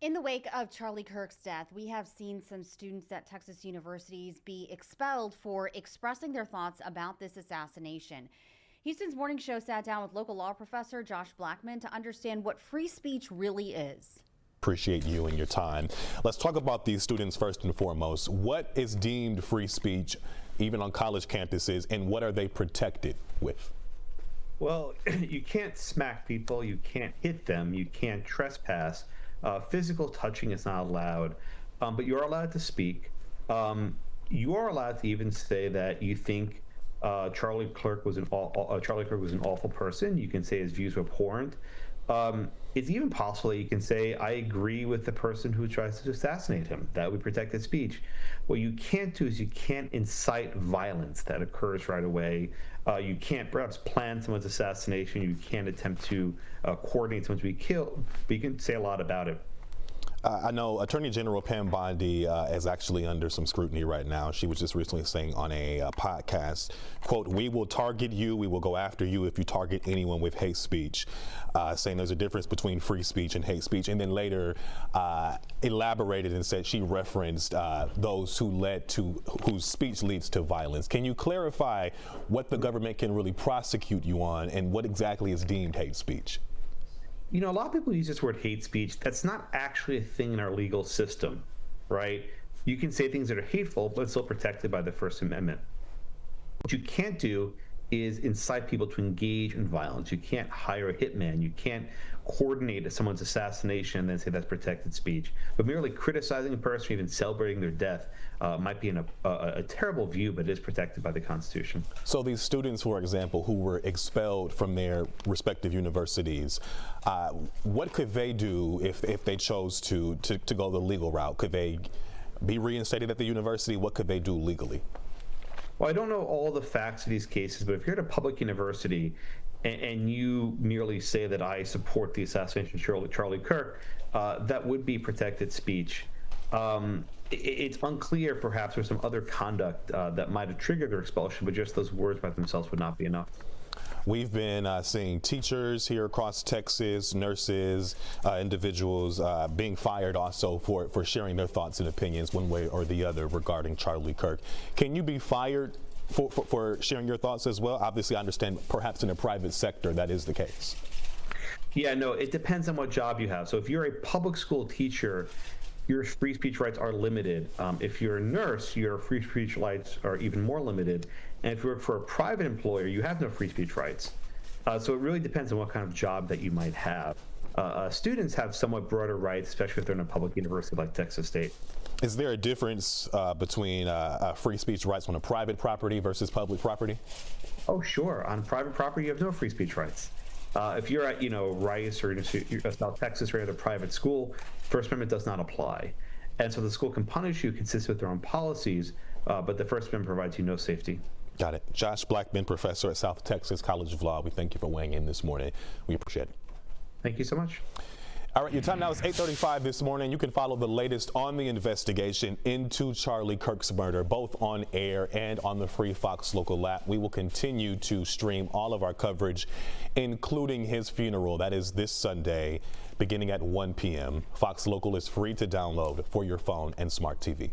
In the wake of Charlie Kirk's death, we have seen some students at Texas universities be expelled for expressing their thoughts about this assassination. Houston's Morning Show sat down with local law professor Josh Blackman to understand what free speech really is. Appreciate you and your time. Let's talk about these students first and foremost. What is deemed free speech, even on college campuses, and what are they protected with? Well, you can't smack people, you can't hit them, you can't trespass. Physical touching is not allowed, but you are allowed to speak. You are allowed to even say that you think Charlie Kirk was an awful person. You can say his views were abhorrent. It's even possible that you can say, I agree with the person who tries to assassinate him. That would be protected speech. What you can't do is you can't incite violence that occurs right away. You can't perhaps plan someone's assassination. You can't attempt to coordinate someone to be killed, but you can say a lot about it. I know Attorney General Pam Bondi is actually under some scrutiny right now. She was just recently saying on a podcast, quote, "We will target you, we will go after you if you target anyone with hate speech," saying there's a difference between free speech and hate speech. And then later elaborated and said she referenced those whose speech leads to violence. Can you clarify what the government can really prosecute you on and what exactly is deemed hate speech? You know, a lot of people use this word hate speech. That's not actually a thing in our legal system, right? You can say things that are hateful, but it's still protected by the First Amendment. What you can't do is incite people to engage in violence. You can't hire a hitman. You can't coordinate someone's assassination and then say that's protected speech. But merely criticizing a person, even celebrating their death, might be a terrible view, but it is protected by the Constitution. So these students, for example, who were expelled from their respective universities, what could they do if they chose to go the legal route? Could they be reinstated at the university? What could they do legally? Well, I don't know all the facts of these cases, but if you're at a public university and you merely say that I support the assassination of Charlie Kirk, that would be protected speech. It's unclear, perhaps, there's some other conduct that might have triggered their expulsion, but just those words by themselves would not be enough. We've been seeing teachers here across Texas, nurses, individuals being fired also for sharing their thoughts and opinions one way or the other regarding Charlie Kirk. Can you be fired for sharing your thoughts as well? Obviously, I understand perhaps in the private sector that is the case. Yeah, no, it depends on what job you have. So if you're a public school teacher, your free speech rights are limited. If you're a nurse, your free speech rights are even more limited. And if you work for a private employer, you have no free speech rights. So it really depends on what kind of job that you might have. Students have somewhat broader rights, especially if they're in a public university like Texas State. Is there a difference between free speech rights on a private property versus public property? Oh, sure. On private property, you have no free speech rights. If you're at, Rice or South Texas or at a private school, First Amendment does not apply. And so the school can punish you consistent with their own policies, but the First Amendment provides you no safety. Got it. Josh Blackman, professor at South Texas College of Law. We thank you for weighing in this morning. We appreciate it. Thank you so much. All right, your time now is 8:35 this morning. You can follow the latest on the investigation into Charlie Kirk's murder, both on air and on the Free Fox local app. We will continue to stream all of our coverage, including his funeral. That is this Sunday, beginning at 1 p.m. Fox Local is free to download for your phone and smart TV.